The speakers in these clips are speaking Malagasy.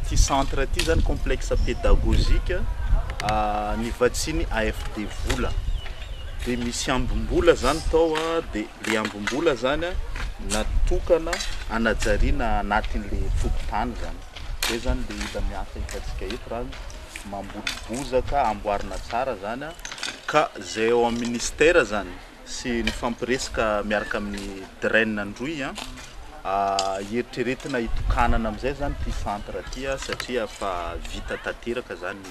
Ty centre ty zany complexe pédagogique nivatsiny AFD vola. De misy ambom-bola zany tao de le ambom-bola zany natokana anajariana anatin'le tokotany zany. Zay zany le ila miasa hitantsika eto raha mamboly bozaka amboarina tsara zany ka zay ao amin'ny ministère zany sy nifampiresaka miaraka amin'ny draine androy eritreretina hitokanana amizay zany ty centre ty satria fa vita tanteraka zany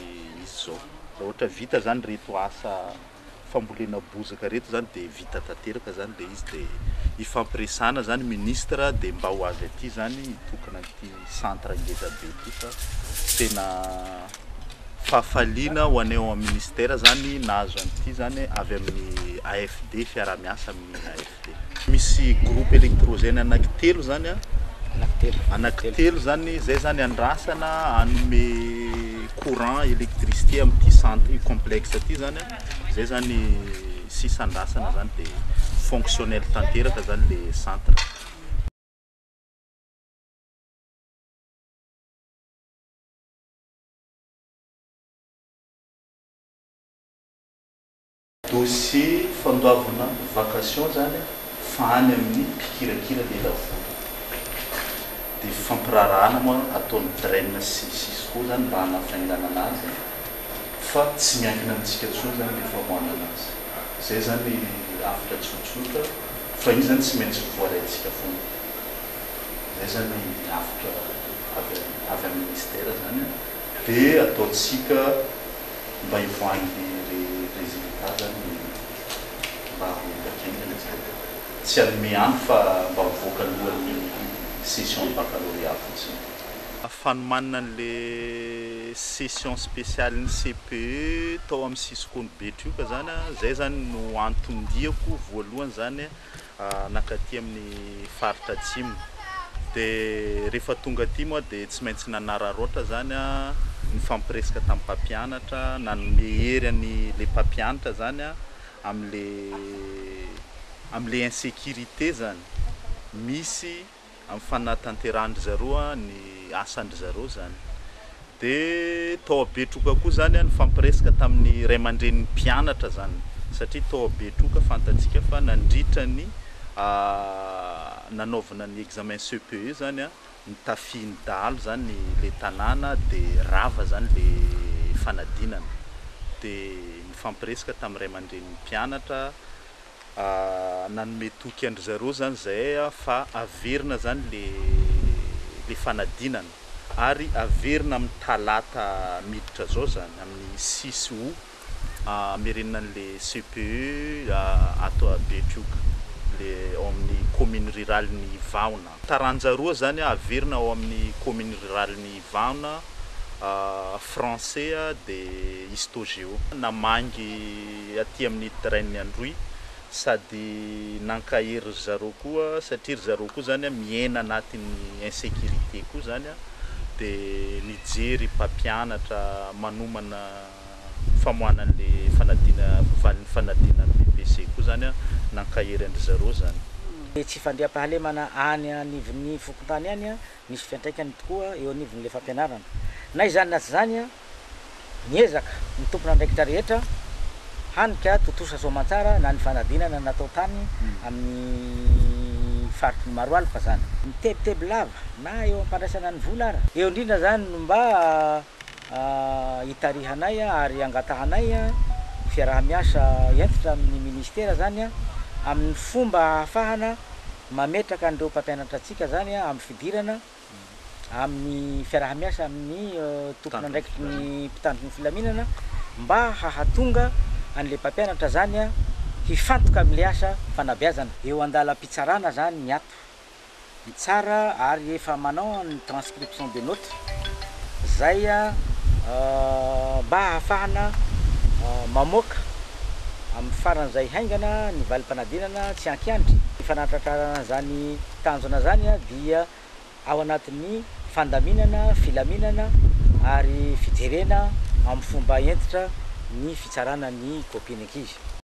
izy zao. Raha ohatra vita zany reto asa fambolena bozaka reto zany de vita tanteraka zany le izy de ifampiresana zany ministre de mba ho avy aty zany hitokana ty centre ngezabe ty fa tena fafaliana ho aneo amin'ny ministère zany nahazo an'ity zany avy amin'ny AFD fiara-miasa amin'ny AFD. Misy groupe électrogène anankitelo zany anankitelo zany zay zany andrasana anome courant électricité amin'ny centre complexe ty zany zay zany sisa andrasana zany de fonctionnel tanteraka zany le centre. Dossier fandoavana vacation zany fany amin'ny mpikirakira lela vola. De fampirarahana moa ataon'ny draine sy sisy koa zany mba hanafaingana anazy fa tsy miankina amintsika tsony zany le famoahana anazy. Zay zany afaka tsotsotra fa iny zany tsy maintsy voaraintsika foana. Zay zany afaka avy amin'ny ministère zany de ataotsika mba hivoahan'ny résultat zany mba hotakengana tsy anome any fa mba mivoaka alohan'ny session de baccalauréat fotsiny. Fanomanana an'le session spéciale ny CPE tao amin'ny sisikony Betrioka zany zay zany no antondiako voalohany zany nakaty amin'ny faritra atsimo. De rehefa tonga aty moa de tsy maintsy nanararoatra zany nifampiresaka tamin'ny mpampianatra nanome hery an'le mpampianatra zany am'le insécurité zany misy amin'ny fanatanterahandry zareo ny asandry zareo zany. De tao Betroka koa zany nifampiresaka tamin'ny ray aman-dren'ny mpianatra zany satria tao Betroka fantatsika fa nandritra ny nanaovana ny examen CPE zany nitafiany dahalo zany le tanàna de rava zany le fanadinana. De nifampiresaka tamin'ny ray aman-dren'ny mpianatra nanome toky andry zareo zany zay fa averina zany le fanadinana ary averina amin'ny talata miditra zao zany amin'ny 6 août amerenina an'le CPE ato a Betrioka le ao amin'ny commune rurale ny Vaona. Taranjaroa zany averina ao amin'ny commune rurale ny Vaona français de histo-géo. Namangy aty amin'ny draine androy sady nankahery zareo koa satria zareo koa zany miaina anatin'ny insécurité koa zany de nijery mpampianatra manomana famoahana an'le fanadinan'ny BPC koa zany nankahery andry zareo zany. Tsy fandriam-pahalemana any anivon'ny fokontany any misy fiantraikany tokoa eo anivon'le fampianarana. Na izany na tsy zany niezaka ny tompona andraikitra rehetra hanika totosa soamantsara na ny fanadinana natao tany amin'ny faritry ny Maroalina zany. Mitebiteby lava na eo ampandraisana ny vola ara. Eo indrindra zany mba hitarihanay ary angatahanay fiaraha-miasa entitra amin'ny ministère zany amin'ny fomba ahafahana mametraka an'ireo mpampianatra atsika zany amin'ny fidirana amin'ny fiaraha-miasa amin'ny tompona andraikitry ny mpitandro ny filaminana mba hahatonga an'le mpampianatra zany hifantoka amin'le asa fanabeazana. Eo andalam-pitsarana zany ny ato tsara ary efa manao ny transcription de notes zay mba hahafahana mamoaka amin'ny faran'izay haingana ny valim-panadinana tsy ankiandry. Fanatratrarana zany tanjona zany dia ao anatin'ny fandaminana, filaminana ary fijerena amin'ny fomba entitra ny fitsarana ny copie ankizy.